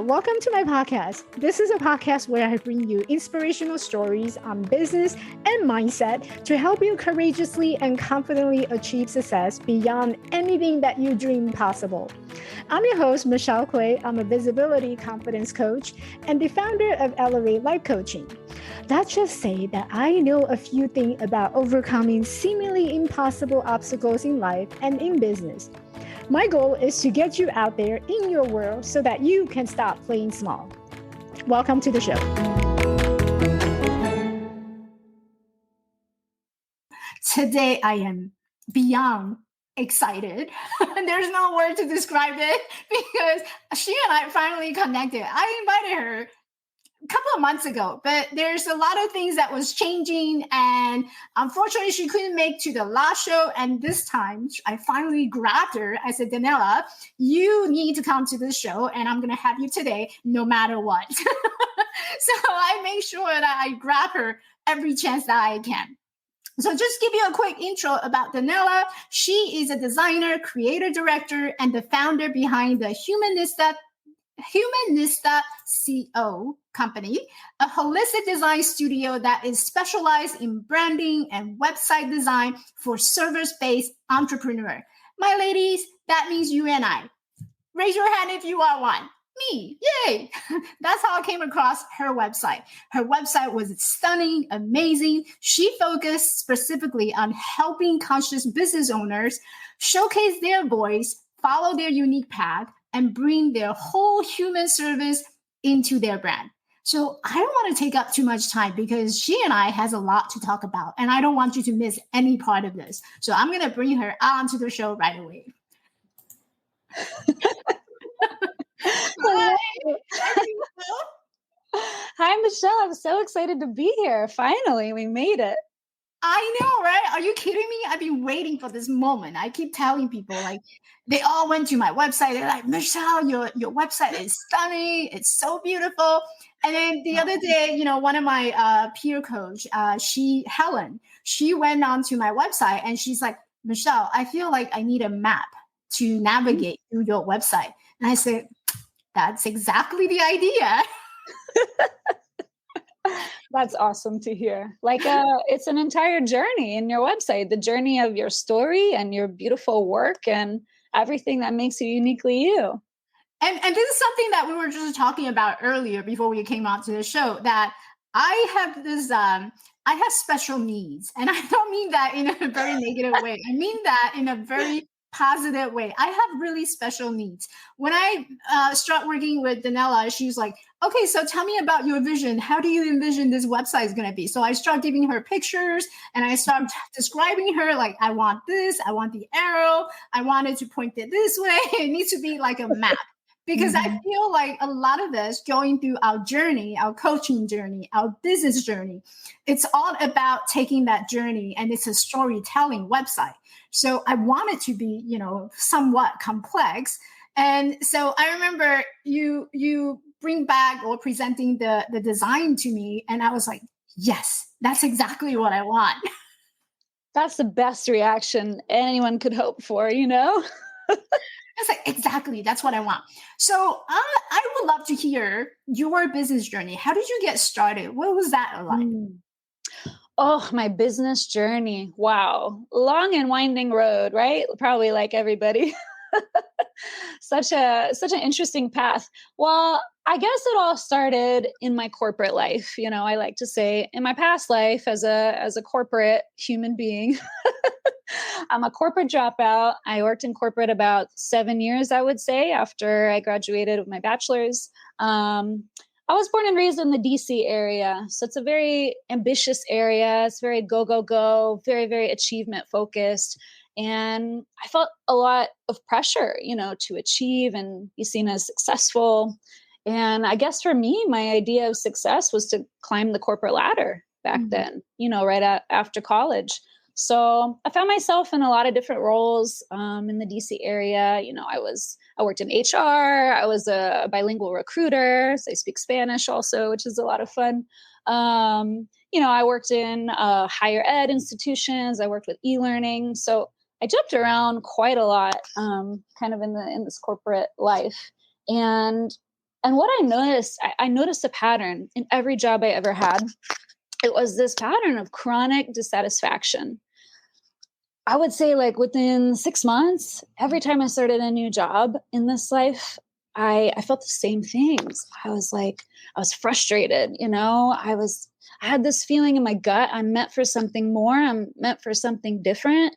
welcome to my podcast. This is a podcast where I bring you inspirational stories on business and mindset to help you courageously and confidently achieve success beyond anything that you dream possible. I'm your host, Michelle Quay. I'm a visibility confidence coach and the founder of Elevate Life Coaching. Let's just say that I know a few things about overcoming seemingly impossible obstacles in life and in business. My goal is to get you out there in your world so that you can stop playing small. Welcome to the show. Today, I am beyond excited. There's no word to describe it because she and I finally connected. I invited her a couple of months ago, but there's a lot of things that was changing, and unfortunately she couldn't make to the last show. And this time I finally grabbed her. I said, Daniela, you need to come to this show, and I'm going to have you today no matter what. So I make sure that I grab her every chance that I can. So just give you a quick intro about Daniela. She is a designer, creator, director, and the founder behind the Humanista Co company, a holistic design studio that is specialized in branding and website design for service-based entrepreneur. My ladies, that means you and I. Raise your hand if you are one. Me, yay! That's how I came across her website. Her website was stunning, amazing. She focused specifically on helping conscious business owners showcase their voice, follow their unique path, and bring their whole human service into their brand. So I don't want to take up too much time because she and I has a lot to talk about, and I don't want you to miss any part of this. So I'm going to bring her onto the show right away. Hi. Hi, Michelle. I'm so excited to be here. Finally, we made it. I know, right? Are you kidding me? I've been waiting for this moment. I keep telling people, like, they all went to my website. They're like, Michelle, your website is stunning. It's so beautiful. And then the other day, one of my peer coach, Helen, she went onto my website and she's like, Michelle, I feel like I need a map to navigate through your website. And I said, that's exactly the idea. That's awesome to hear. Like, it's an entire journey in your website, the journey of your story and your beautiful work and everything that makes you uniquely you. And this is something that we were just talking about earlier before we came on to the show, that I have this, I have special needs. And I don't mean that in a very negative way. I mean that in a very positive way. I have really special needs. When I start working with Daniela, she's like, okay, so tell me about your vision. How do you envision this website is going to be? So I start giving her pictures and I start describing her like, I want this, I want the arrow, I want it to point it this way. It needs to be like a map. Because I feel like a lot of us going through our journey, our coaching journey, our business journey, it's all about taking that journey, and it's a storytelling website. So I want it to be, somewhat complex. And so I remember you bring back or presenting the design to me, and I was like, yes, that's exactly what I want. That's the best reaction anyone could hope for, I was like, exactly, that's what I want. So I would love to hear your business journey. How did you get started? What was that like? Oh, my business journey. Wow. Long and winding road, right? Probably like everybody. Such an interesting path. Well, I guess it all started in my corporate life. I like to say in my past life as a corporate human being. I'm a corporate dropout. I worked in corporate about 7 years, I would say, after I graduated with my bachelor's. I was born and raised in the DC area. So it's a very ambitious area. It's very go, go, go, very, very achievement focused. And I felt a lot of pressure, to achieve and be seen as successful. And I guess for me, my idea of success was to climb the corporate ladder back then, right after college. So I found myself in a lot of different roles in the DC area. I worked in HR. I was a bilingual recruiter. So I speak Spanish also, which is a lot of fun. I worked in higher ed institutions. I worked with e-learning. So I jumped around quite a lot, kind of in this corporate life. And And what I noticed a pattern in every job I ever had. It was this pattern of chronic dissatisfaction. I would say like within 6 months, every time I started a new job in this life, I felt the same things. I was frustrated, I had this feeling in my gut. I'm meant for something more. I'm meant for something different.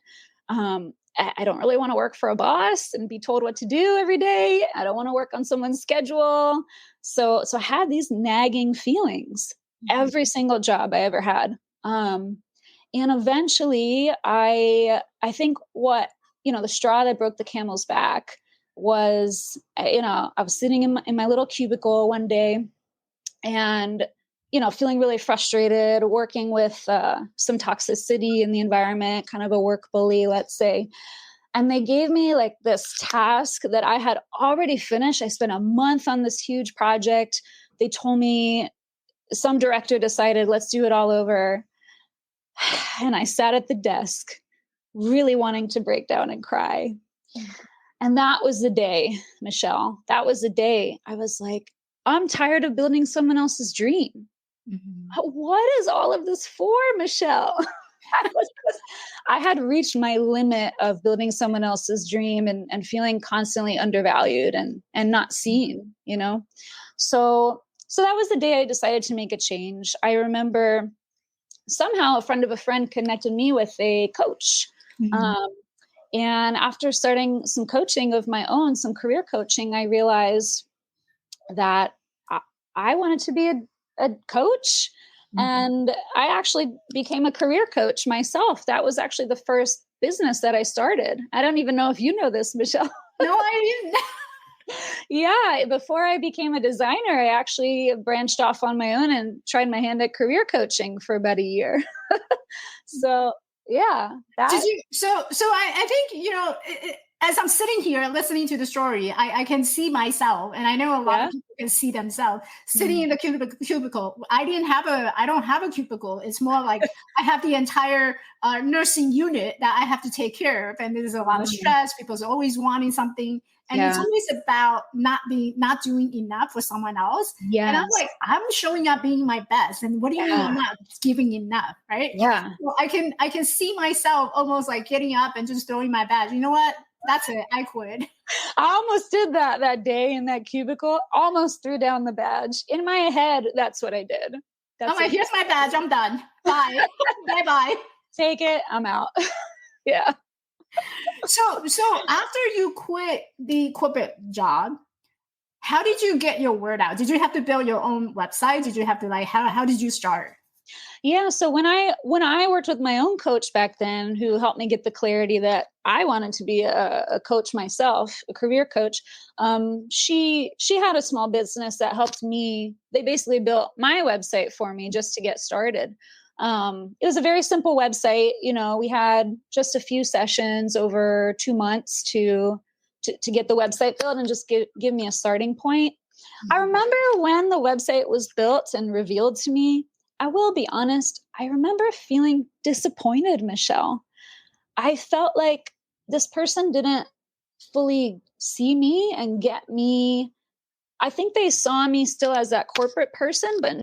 I don't really want to work for a boss and be told what to do every day. I don't want to work on someone's schedule. So I had these nagging feelings every single job I ever had. And eventually I think the straw that broke the camel's back was, I was sitting in my little cubicle one day and, feeling really frustrated, working with some toxicity in the environment, kind of a work bully, let's say. And they gave me like this task that I had already finished. I spent a month on this huge project. They told me some director decided, let's do it all over. And I sat at the desk, really wanting to break down and cry. And that was the day, Michelle. That was the day I was like, I'm tired of building someone else's dream. What is all of this for, Michelle? I had reached my limit of building someone else's dream and feeling constantly undervalued and not seen, So that was the day I decided to make a change. I remember somehow a friend of a friend connected me with a coach. And after starting some coaching of my own, some career coaching, I realized that I wanted to be a coach. And I actually became a career coach myself. That was actually the first business that I started. I don't even know if you know this, Michelle. No, I didn't. Yeah. Before I became a designer, I actually branched off on my own and tried my hand at career coaching for about a year. So yeah. I think, as I'm sitting here listening to the story, I can see myself, and I know a lot of people can see themselves sitting in the cubicle. I don't have a cubicle. It's more like I have the entire nursing unit that I have to take care of, and there's a lot of stress. People's always wanting something, and it's always about not doing enough for someone else. Yes. And I'm like, I'm showing up being my best, and what do you mean I'm not giving enough, right? Yeah. So I can see myself almost like getting up and just throwing my badge. You know what? That's it. I quit. I almost did that day in that cubicle. Almost threw down the badge. In my head, that's what I did. I'm like, here's my badge. I'm done. Bye. Bye-bye. Take it. I'm out. Yeah. So after you quit the corporate job, how did you get your word out? Did you have to build your own website? Did you have to how did you start? Yeah. So when I worked with my own coach back then, who helped me get the clarity that I wanted to be a coach myself, a career coach, she had a small business that helped me. They basically built my website for me just to get started. It was a very simple website. We had just a few sessions over 2 months to get the website built and just give me a starting point. I remember when the website was built and revealed to me, I will be honest, I remember feeling disappointed, Michelle. I felt like this person didn't fully see me and get me. I think they saw me still as that corporate person, but...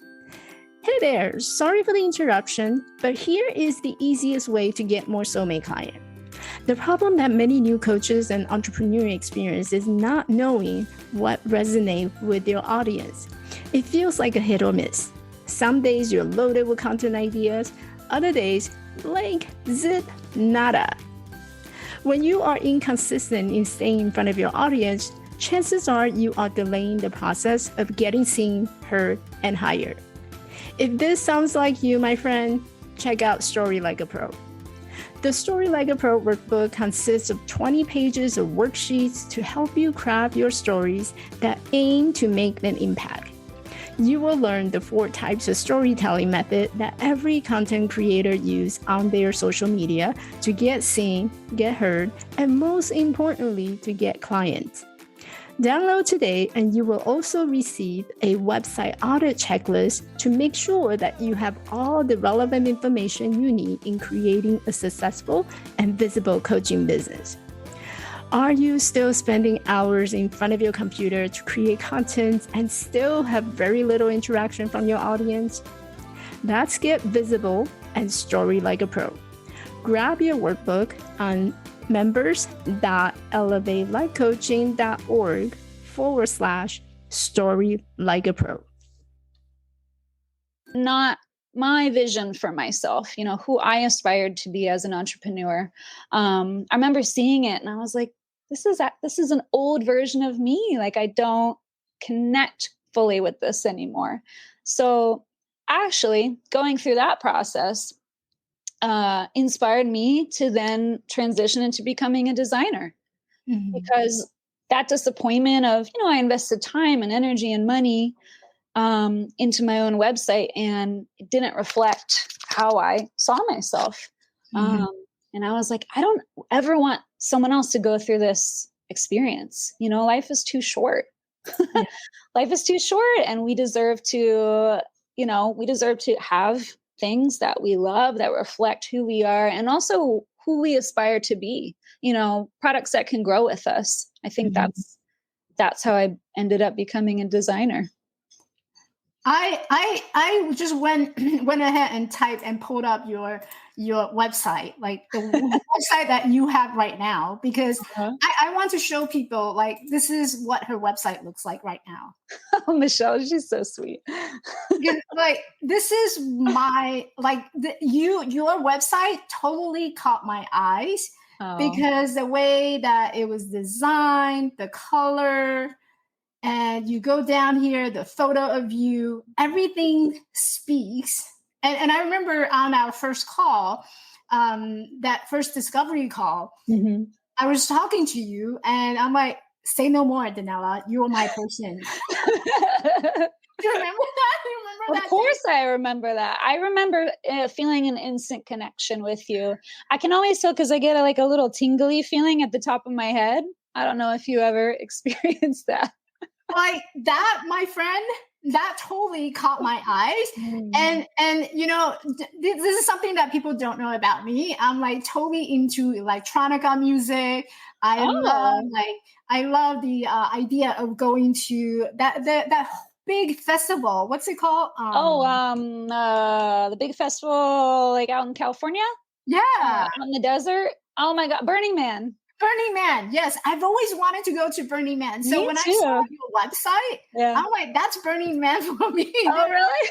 Hey there, sorry for the interruption, but here is the easiest way to get more soulmate clients. The problem that many new coaches and entrepreneurs experience is not knowing what resonates with your audience. It feels like a hit or miss. Some days you're loaded with content ideas, other days, blank, zip, nada. When you are inconsistent in staying in front of your audience, chances are you are delaying the process of getting seen, heard, and hired. If this sounds like you, my friend, check out Story Like a Pro. The Story Like a Pro workbook consists of 20 pages of worksheets to help you craft your stories that aim to make an impact. You will learn the 4 types of storytelling method that every content creator uses on their social media to get seen, get heard, and most importantly, to get clients. Download today and you will also receive a website audit checklist to make sure that you have all the relevant information you need in creating a successful and visible coaching business. Are you still spending hours in front of your computer to create content and still have very little interaction from your audience? Let's get visible and story like a pro. Grab your workbook on members.elevatelifecoaching.org/story like a pro. Not my vision for myself, who I aspired to be as an entrepreneur. I remember seeing it and I was like, this is an old version of me. Like, I don't connect fully with this anymore. So actually going through that process inspired me to then transition into becoming a designer, because that disappointment of, I invested time and energy and money into my own website, and it didn't reflect how I saw myself. And I was like, I don't ever want someone else to go through this experience. Life is too short. Yeah. Life is too short, and we deserve to have things that we love, that reflect who we are and also who we aspire to be, products that can grow with us. I think that's how I ended up becoming a designer. I just went ahead and typed and pulled up your website, like the website that you have right now, because I want to show people, like, this is what her website looks like right now. Oh, Michelle, she's so sweet. Because, like, this is my, like, your website totally caught my eyes because the way that it was designed, the color. And you go down here, the photo of you, everything speaks. And I remember on our first call, that first discovery call, I was talking to you and I'm like, say no more, Daniela, you're my person. Do you remember that? Of course I remember that. I remember feeling an instant connection with you. I can always tell because I get a little tingly feeling at the top of my head. I don't know if you ever experienced that. Like that, my friend, that totally caught my eyes. And this is something that people don't know about me. I'm like totally into electronica music. I love the idea of going to that big festival. What's it called? The big festival, like out in California. Yeah, out in the desert. Oh my God, Burning Man. Burning Man. Yes, I've always wanted to go to Burning Man. So when I saw your website, I'm like, that's Burning Man for me. Oh, really?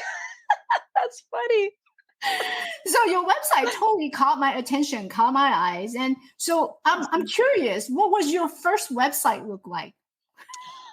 That's funny. So your website totally caught my attention, caught my eyes. And so I'm curious, what was your first website look like?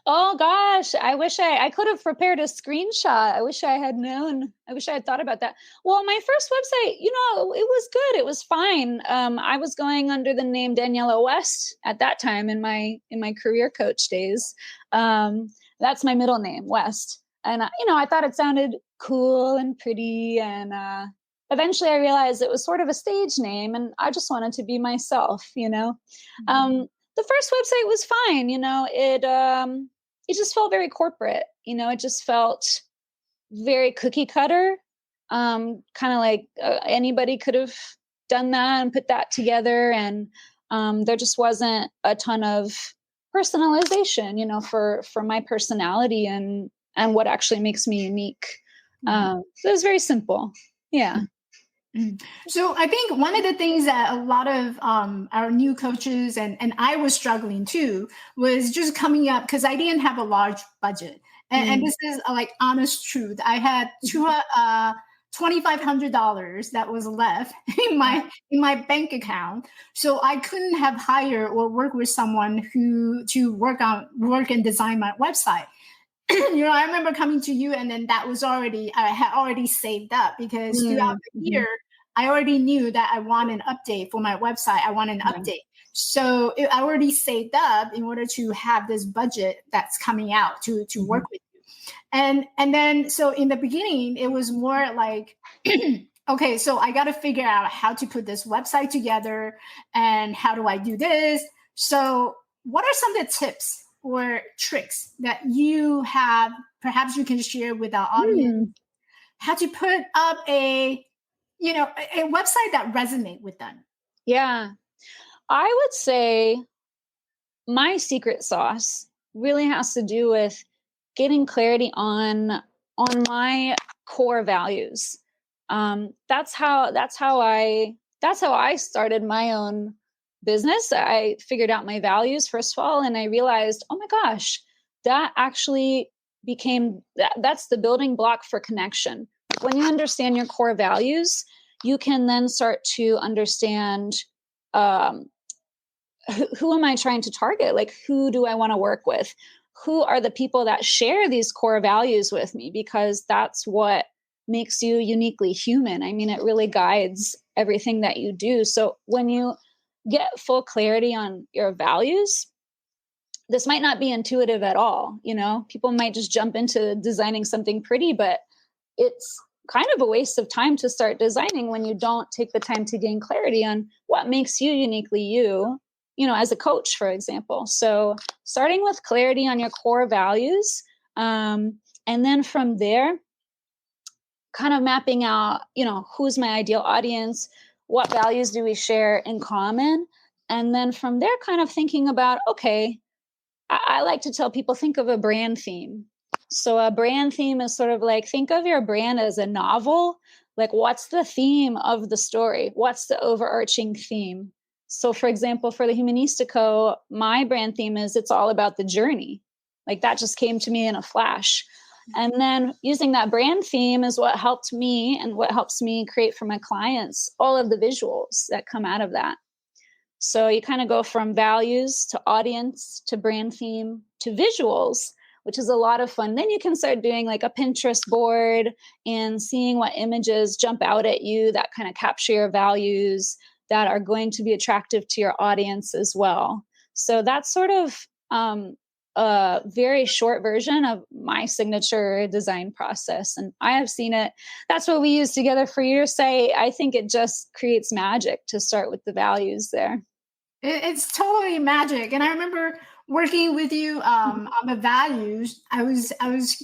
Oh gosh, I wish I could have prepared a screenshot. I wish I had known. I wish I had thought about that. Well, my first website, it was good. It was fine. I was going under the name Daniela West at that time in my career coach days. That's my middle name, West. And I thought it sounded cool and pretty. And eventually, I realized it was sort of a stage name, and I just wanted to be myself. The first website was fine. It just felt very corporate. It just felt very cookie cutter. Kind of like anybody could have done that and put that together. And there just wasn't a ton of personalization, for my personality and what actually makes me unique. So it was very simple. Yeah. So I think one of the things that a lot of our new coaches and I was struggling too was just coming up, because I didn't have a large budget. And this is like honest truth. I had $2,500 that was left in my bank account. So I couldn't have hired or work with someone to work and design my website. I remember coming to you, and then I had already saved up, because throughout the year, I already knew that I want an update for my website. I want an update. So I already saved up in order to have this budget that's coming out to work with you. And then, so in the beginning, it was more like, okay, so I got to figure out how to put this website together, and how do I do this? So what are some of the tips or tricks that you have, perhaps you can share with our audience, how to put up a website that resonates with them? Yeah. I would say my secret sauce really has to do with getting clarity on my core values. That's how I started my own business. I figured out my values first of all, and I realized, oh my gosh, that actually that's the building block for connection. When you understand your core values, you can then start to understand, um, who am I trying to target? Like, who do I want to work with? Who are the people that share these core values with me? Because that's what makes you uniquely human. I mean, it really guides everything that you do. So when you get full clarity on your values, this might not be intuitive at all. People might just jump into designing something pretty, but it's kind of a waste of time to start designing when you don't take the time to gain clarity on what makes you uniquely you, as a coach, for example. So starting with clarity on your core values, and then from there, kind of mapping out, who's my ideal audience, what values do we share in common, and then from there, kind of thinking about, okay, I like to tell people, think of a brand theme. So a brand theme is sort of like, think of your brand as a novel. Like, what's the theme of the story? What's the overarching theme? So for example, for the Humanista Co, my brand theme is, it's all about the journey. Like, that just came to me in a flash. And then using that brand theme is what helped me and what helps me create for my clients all of the visuals that come out of that. So you kind of go from values to audience to brand theme to visuals, which is a lot of fun. Then you can start doing like a Pinterest board and seeing what images jump out at you that kind of capture your values, that are going to be attractive to your audience as well. So that's sort of a very short version of my signature design process. And I have seen it. That's what we use together for years. I think it just creates magic to start with the values there. It's totally magic. And I remember working with you on the values. I was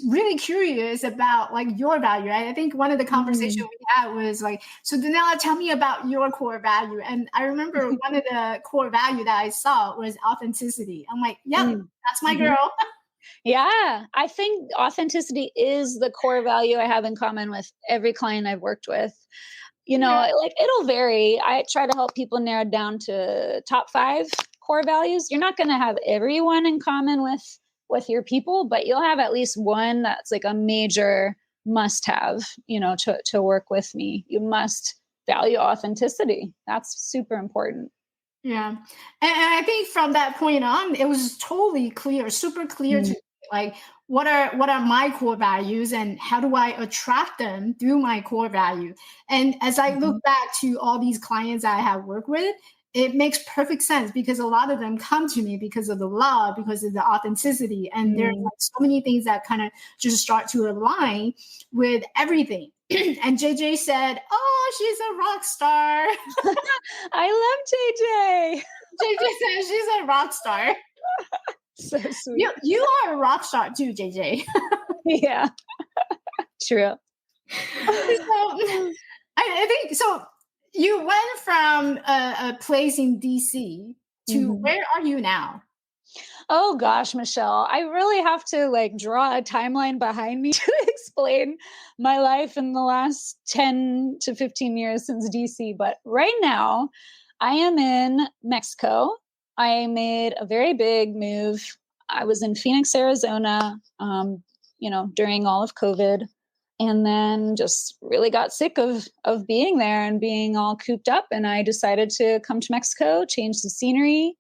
really curious about like your value. Right? I think one of the conversations Mm. we had was like, so Danella, tell me about your core value. And I remember one of the core value that I saw was authenticity. I'm like, yep, Mm. that's my Mhm. girl. Yeah, I think authenticity is the core value I have in common with every client I've worked with. Yeah. Like, it'll vary. I try to help people narrow down to top 5 core values. You're not going to have everyone in common with your people, but you'll have at least one that's like a major must have, to work with me. You must value authenticity. That's super important. Yeah. And I think from that point on, it was totally clear, super clear to Mm. me, like what are my core values and how do I attract them through my core value. And as I look Mhm. back to all these clients I have worked with, it makes perfect sense because a lot of them come to me because of the love, because of the authenticity. And there's Mm. like so many things that kind of just start to align with everything. And JJ said, oh, she's a rock star. I love JJ. JJ said she's a rock star. So You sweet. you are a rock star too, JJ. Yeah, true. So I think so. You went from a place in DC to Mhm. where are you now? Oh gosh, Michelle, I really have to like draw a timeline behind me to explain my life in the last 10 to 15 years since DC. But right now, I am in Mexico. I made a very big move. I was in Phoenix, Arizona, during all of COVID, and then just really got sick of being there and being all cooped up. And I decided to come to Mexico, change the scenery.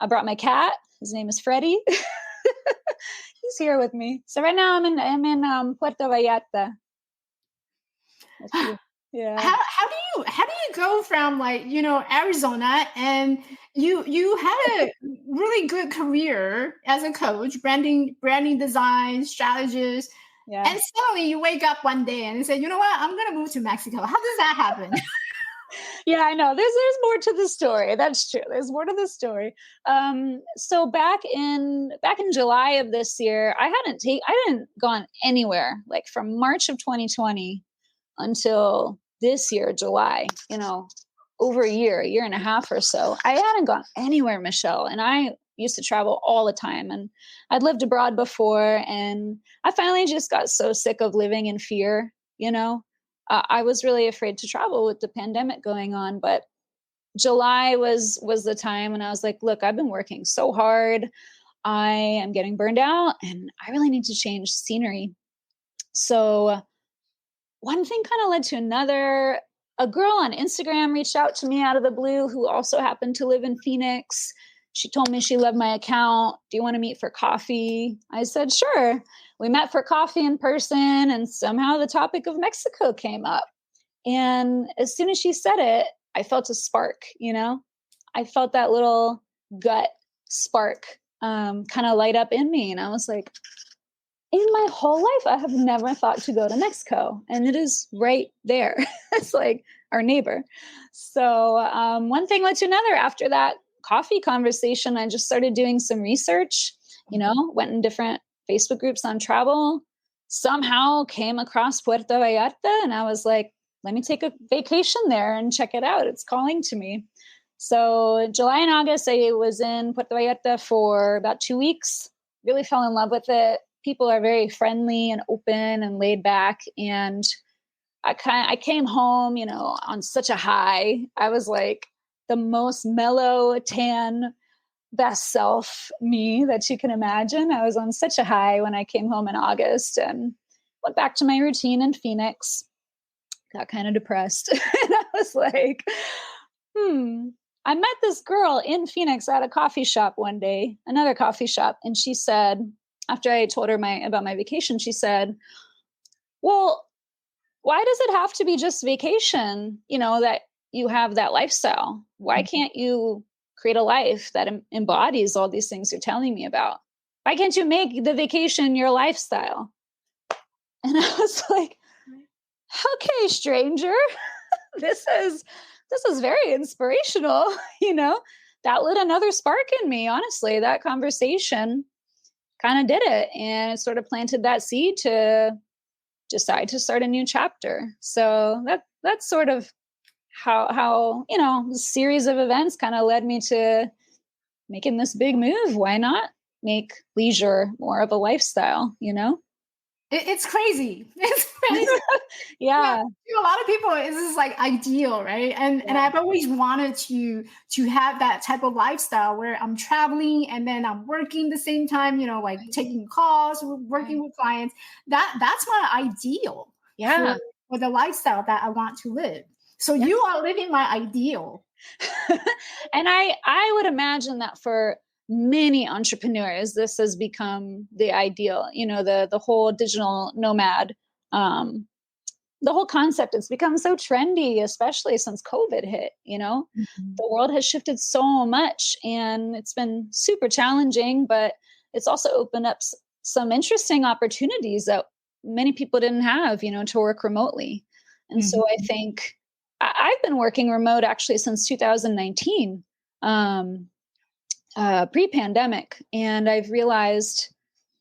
I brought my cat. His name is Freddie. He's here with me. So right now I'm in Puerto Vallarta. That's beautiful. Yeah. How do you go from like Arizona and you had a really good career as a coach, branding design strategist, Yeah. and suddenly you wake up one day and you say, you know what, I'm gonna move to Mexico. How does that happen? Yeah, I know. There's more to the story. That's true. There's more to the story. So back in July of this year, I hadn't gone anywhere like from March of 2020 until this year, July, over a year and a half or so. I hadn't gone anywhere, Michelle. And I used to travel all the time, and I'd lived abroad before, and I finally just got so sick of living in fear. I was really afraid to travel with the pandemic going on, but July was the time when I was like, look, I've been working so hard. I am getting burned out and I really need to change scenery. So one thing kind of led to another. A girl on Instagram reached out to me out of the blue who also happened to live in Phoenix. She told me she loved my account. Do you want to meet for coffee? I said, sure. We met for coffee in person, and somehow the topic of Mexico came up. And as soon as she said it, I felt a spark, I felt that little gut spark kind of light up in me. And I was like, in my whole life, I have never thought to go to Mexico. And it is right there. It's like our neighbor. So one thing led to another. After that coffee conversation, I just started doing some research, went in different Facebook groups on travel, somehow came across Puerto Vallarta. And I was like, let me take a vacation there and check it out. It's calling to me. So July and August, I was in Puerto Vallarta for about 2 weeks, really fell in love with it. People are very friendly and open and laid back. And I came home, on such a high. I was like the most mellow, tan, best self me that you can imagine. I was on such a high when I came home in August and went back to my routine in Phoenix. Got kind of depressed. And I was like, I met this girl in Phoenix at a coffee shop one day, another coffee shop. And she said, after I told her about my vacation, she said, well, why does it have to be just vacation? That you have that lifestyle. Why can't you create a life that embodies all these things you're telling me about? Why can't you make the vacation your lifestyle? And I was like, okay, stranger, this is very inspirational. That lit another spark in me. Honestly, that conversation kind of did it, and it sort of planted that seed to decide to start a new chapter. So that's sort of how the series of events kind of led me to making this big move. Why not make leisure more of a lifestyle? It's crazy. It's crazy. Yeah. A lot of people, this is like ideal, right? And I've always wanted to have that type of lifestyle where I'm traveling and then I'm working the same time, like taking calls, working with clients. That's my ideal. Yeah. For the lifestyle that I want to live. So you are living my ideal. And I would imagine that for many entrepreneurs, this has become the ideal, the whole digital nomad, the whole concept. It's become so trendy, especially since COVID hit. The world has shifted so much, and it's been super challenging, but it's also opened up some interesting opportunities that many people didn't have, to work remotely. And so I think I've been working remote actually since 2019. Pre-pandemic, and I've realized,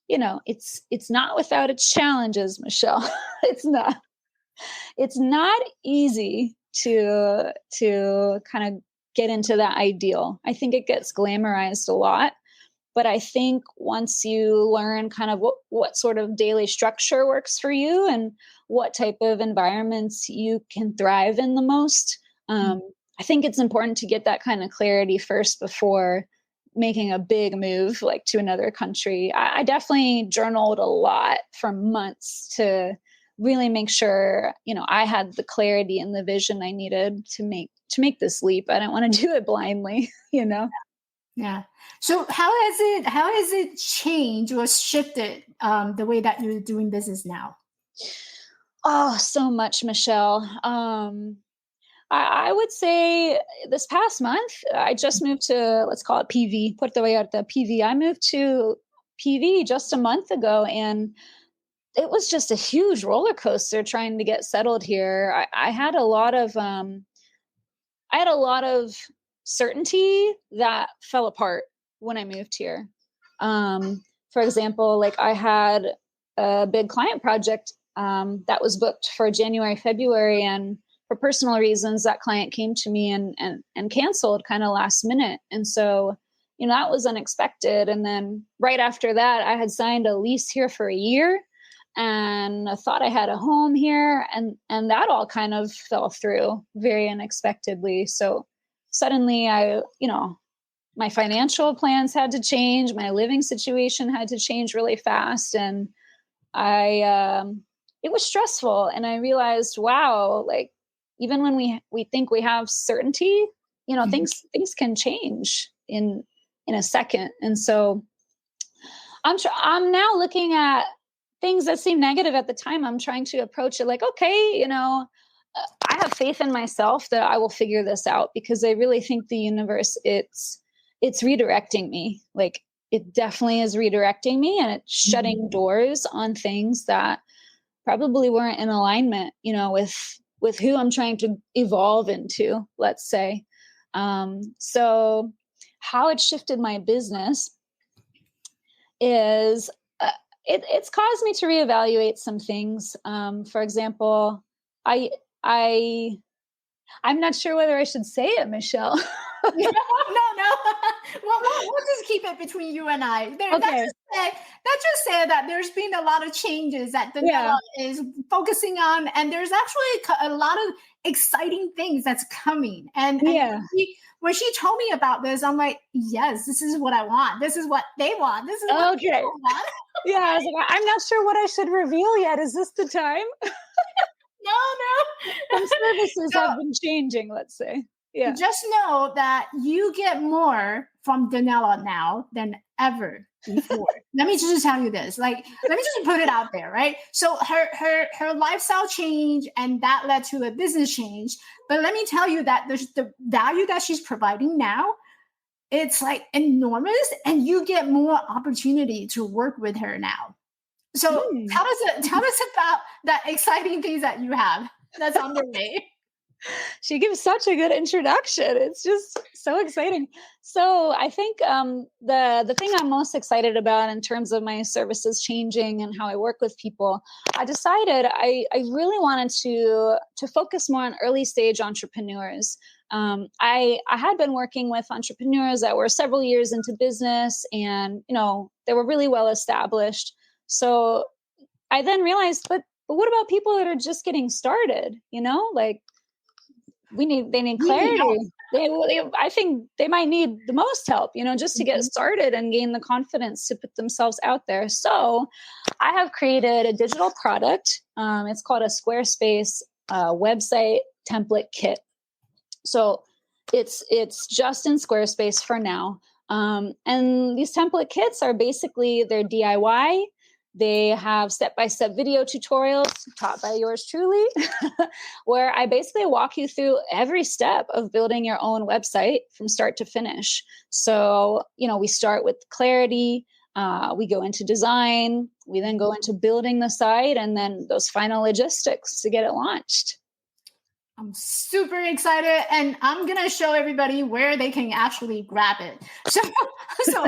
it's not without its challenges, Michelle. It's not easy to kind of get into that ideal. I think it gets glamorized a lot, but I think once you learn kind of what sort of daily structure works for you and what type of environments you can thrive in the most, I think it's important to get that kind of clarity first before making a big move like to another country. I definitely journaled a lot for months to really make sure, I had the clarity and the vision I needed to make this leap. I didn't want to do it blindly, Yeah. So how has it changed or shifted the way that you're doing business now? Oh, so much, Michelle. I would say this past month, I just moved to, let's call it PV, Puerto Vallarta, PV. I moved to PV just a month ago, and it was just a huge roller coaster trying to get settled here. I had a lot of certainty that fell apart when I moved here. For example, like I had a big client project that was booked for January, February, and for personal reasons, that client came to me and canceled kind of last minute. And so that was unexpected. And then right after that, I had signed a lease here for a year, and I thought I had a home here, and that all kind of fell through very unexpectedly. So suddenly my financial plans had to change, my living situation had to change really fast, and it was stressful. And I realized, wow, like even when we think we have certainty, things can change in a second. And so I'm now looking at things that seem negative at the time. I'm trying to approach it like, okay, I have faith in myself that I will figure this out, because I really think the universe, it's redirecting me. Like, it definitely is redirecting me, and it's shutting doors on things that probably weren't in alignment, with who I'm trying to evolve into, let's say. So how it shifted my business is it's caused me to reevaluate some things. For example, I'm not sure whether I should say it, Michelle. No. Well, we'll just keep it between you and I. Okay. That just said that there's been a lot of changes that Daniela is focusing on, and there's actually a lot of exciting things that's coming. And when she told me about this, I'm like, yes, this is what I want. This is what they want. This is what okay. want. Yeah, I was like, I'm not sure what I should reveal yet. Is this the time? No. Some services have been changing, let's say. Yeah. Just know that you get more from Daniela now than ever before. Let me just tell you this. Like, let me just put it out there, right? So her lifestyle change, and that led to a business change. But let me tell you that there's the value that she's providing now, it's like enormous, and you get more opportunity to work with her now. So tell us about that exciting things that you have that's underway. She gives such a good introduction. It's just so exciting. So I think the thing I'm most excited about in terms of my services changing and how I work with people, I decided I really wanted to focus more on early stage entrepreneurs. I had been working with entrepreneurs that were several years into business, and they were really well established. So I then realized, but what about people that are just getting started? Like, they need clarity. I think they might need the most help, just to get started and gain the confidence to put themselves out there. So I have created a digital product. It's called a Squarespace website template kit. So it's just in Squarespace for now. And these template kits are basically, they're DIY. They have step-by-step video tutorials taught by yours truly, where I basically walk you through every step of building your own website from start to finish. So, we start with clarity, we go into design, we then go into building the site, and then those final logistics to get it launched. I'm super excited, and I'm going to show everybody where they can actually grab it. So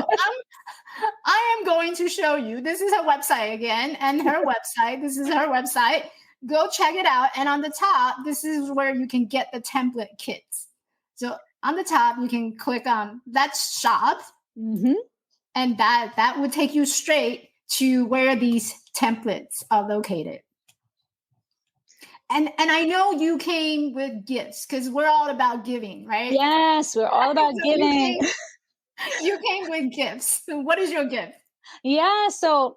I am going to show you. This is her website again, and her website. This is her website. Go check it out. And on the top, this is where you can get the template kits. So on the top, you can click on that's shop. And that would take you straight to where these templates are located. And I know you came with gifts, because we're all about giving, right? Yes, we're all about giving. You came with gifts. So what is your gift? Yeah. So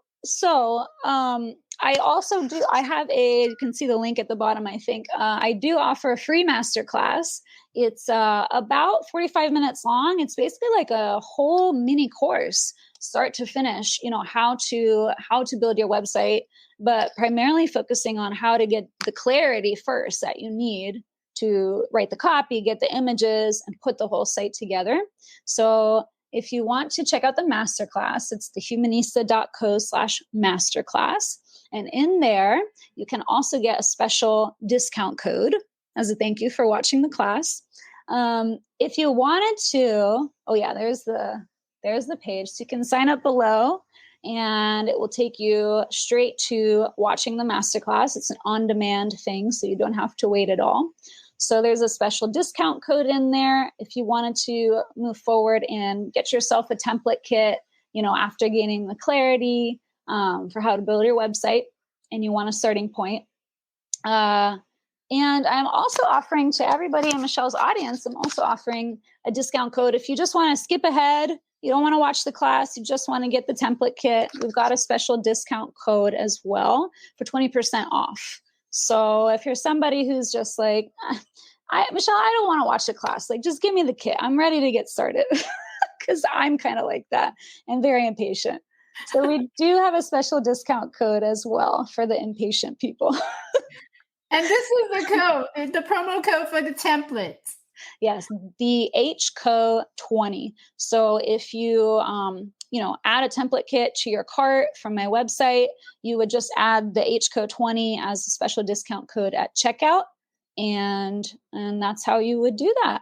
I also do, you can see the link at the bottom, I think. I do offer a free masterclass. It's about 45 minutes long. It's basically like a whole mini course, start to finish, how to build your website, but primarily focusing on how to get the clarity first that you need to write the copy, get the images, and put the whole site together. So if you want to check out the masterclass, it's the humanista.co/masterclass. And in there, you can also get a special discount code as a thank you for watching the class. If you wanted to, there's the page. So you can sign up below, and it will take you straight to watching the masterclass. It's an on-demand thing, so you don't have to wait at all. So there's a special discount code in there if you wanted to move forward and get yourself a template kit, after gaining the clarity for how to build your website and you want a starting point. And I'm also offering to everybody in Michelle's audience, I'm also offering a discount code. If you just want to skip ahead, you don't want to watch the class, you just want to get the template kit, we've got a special discount code as well for 20% off. So if you're somebody who's just like, Michelle, I don't want to watch the class, like just give me the kit. I'm ready to get started because I'm kind of like that and very impatient. So we do have a special discount code as well for the impatient people. And this is the promo code for the templates. Yes, the HCO20. So if you, add a template kit to your cart from my website, you would just add the HCO20 as a special discount code at checkout. And that's how you would do that.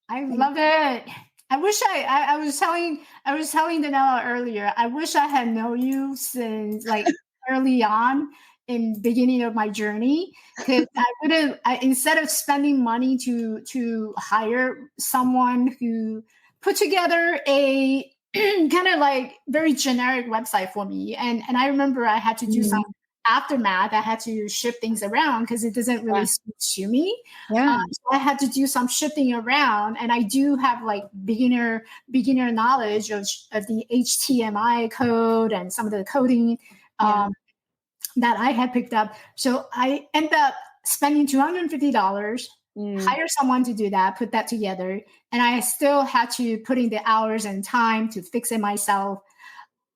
I love it. I wish I was telling Daniela earlier, I wish I had known you since like early on in beginning of my journey, because instead of spending money to hire someone who put together a kind of like very generic website for me, and I remember I had to do some aftermath. I had to shift things around because it doesn't really speak to me. So I had to do some shifting around, and I do have like beginner knowledge of the HTML code and some of the coding that I had picked up. So I ended up spending $250, hire someone to do that, put that together. And I still had to put in the hours and time to fix it myself.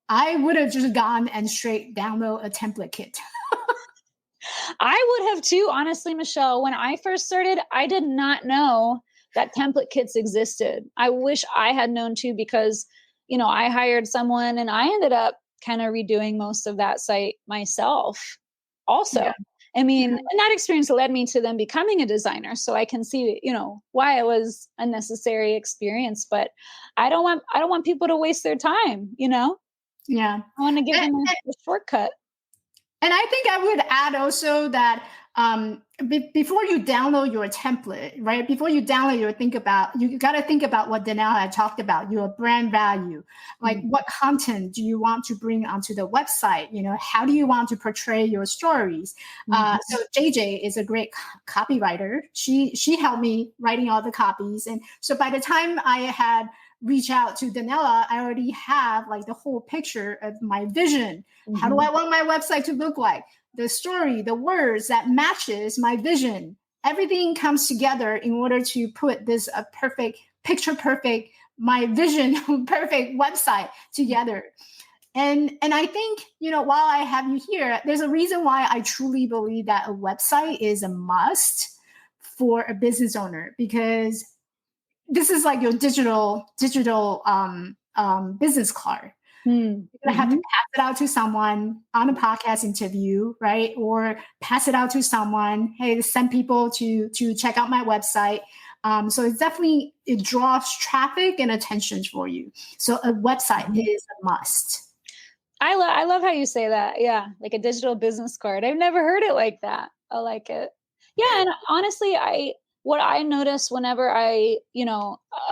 I would have just gone and straight download a template kit. I would have too, honestly, Michelle. When I first started, I did not know that template kits existed. I wish I had known too, because, I hired someone and I ended up kind of redoing most of that site myself also. Yeah. I mean, and that experience led me to then becoming a designer. So I can see, why it was a necessary experience, but I don't want people to waste their time, Yeah. I want to give them a shortcut. And I think I would add also that before you download your template, right? Before you download you got to think about what Daniela had talked about, your brand value. Like what content do you want to bring onto the website? How do you want to portray your stories? So JJ is a great copywriter. She helped me writing all the copies. And so by the time I had reach out to Daniela, I already have like the whole picture of my vision. How do I want my website to look like? The story, the words that matches my vision. Everything comes together in order to put this picture perfect, my vision perfect website together. And I think, while I have you here, there's a reason why I truly believe that a website is a must for a business owner, because this is like your digital business card. You're gonna have to pass it out to someone on a podcast interview, right? Or pass it out to someone. Hey, send people to check out my website. So it draws traffic and attention for you. So a website is a must. I love how you say that. Yeah, like a digital business card. I've never heard it like that. I like it. Yeah, and honestly, what I notice whenever a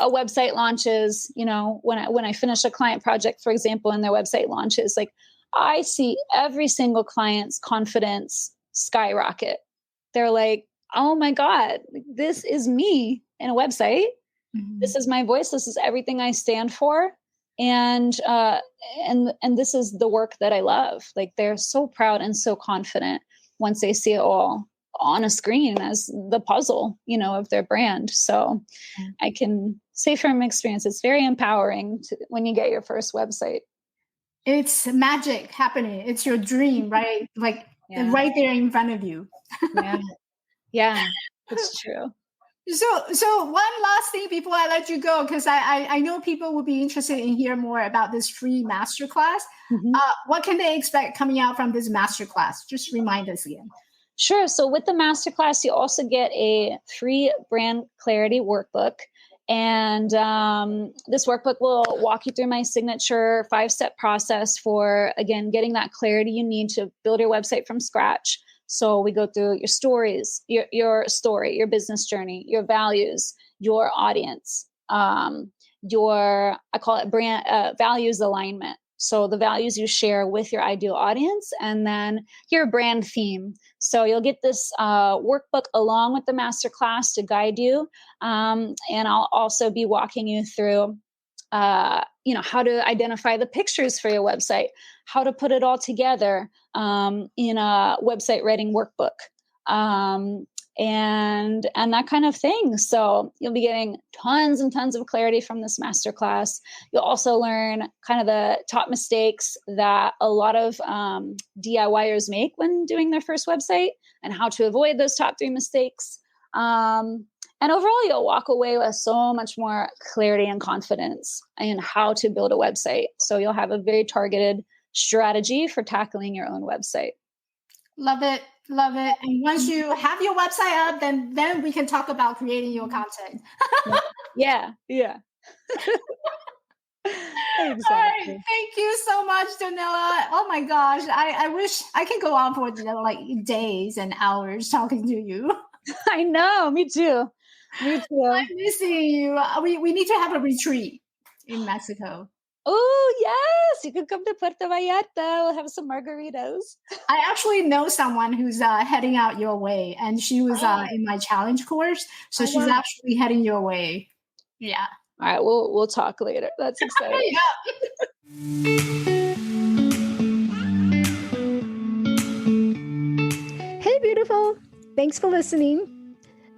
website launches, when I finish a client project, for example, and their website launches, like I see every single client's confidence skyrocket. They're like, oh my God, this is me in a website. This is my voice. This is everything I stand for. And this is the work that I love. Like they're so proud and so confident once they see it all on a screen as the puzzle, of their brand. So I can say from experience, it's very empowering when you get your first website. It's magic happening. It's your dream, right? Like right there in front of you. Yeah, it's true. So one last thing before I let you go, because I know people will be interested in hear more about this free masterclass. What can they expect coming out from this masterclass? Just remind us again. Sure. So with the masterclass, you also get a free brand clarity workbook. And this workbook will walk you through my signature 5-step process for, again, getting that clarity you need to build your website from scratch. So we go through your stories, your story, your business journey, your values, your audience, I call it brand values alignment. So the values you share with your ideal audience, and then your brand theme. So you'll get this workbook along with the masterclass to guide you. And I'll also be walking you through how to identify the pictures for your website, how to put it all together in a website writing workbook, and that kind of thing. So you'll be getting tons and tons of clarity from this masterclass. You'll also learn kind of the top mistakes that a lot of DIYers make when doing their first website and how to avoid those top 3 mistakes. And overall, you'll walk away with so much more clarity and confidence in how to build a website. So you'll have a very targeted strategy for tackling your own website. Love it. Love it. And once you have your website up, then we can talk about creating your content. Yeah. Exactly. All right. Thank you so much, Daniela. Oh my gosh. I wish I can go on for like days and hours talking to you. I know. Me too. I'm missing you. We need to have a retreat in Mexico. Oh, yes. You could come to Puerto Vallarta. We'll have some margaritas. I actually know someone who's heading out your way, and she was in my challenge course. So she's actually heading your way. Yeah. All right. We'll talk later. That's exciting. Hey, beautiful. Thanks for listening.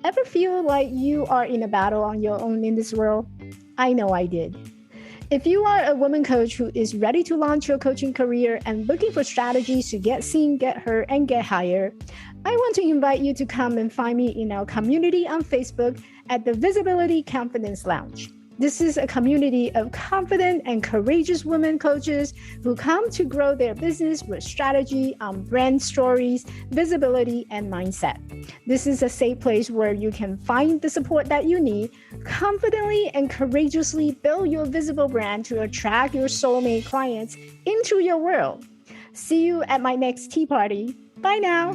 Ever feel like you are in a battle on your own in this world? I know I did. If you are a woman coach who is ready to launch your coaching career and looking for strategies to get seen, get heard, and get hired, I want to invite you to come and find me in our community on Facebook at the Visibility Confidence Lounge. This is a community of confident and courageous women coaches who come to grow their business with strategy on brand stories, visibility, and mindset. This is a safe place where you can find the support that you need, confidently and courageously build your visible brand to attract your soulmate clients into your world. See you at my next tea party. Bye now.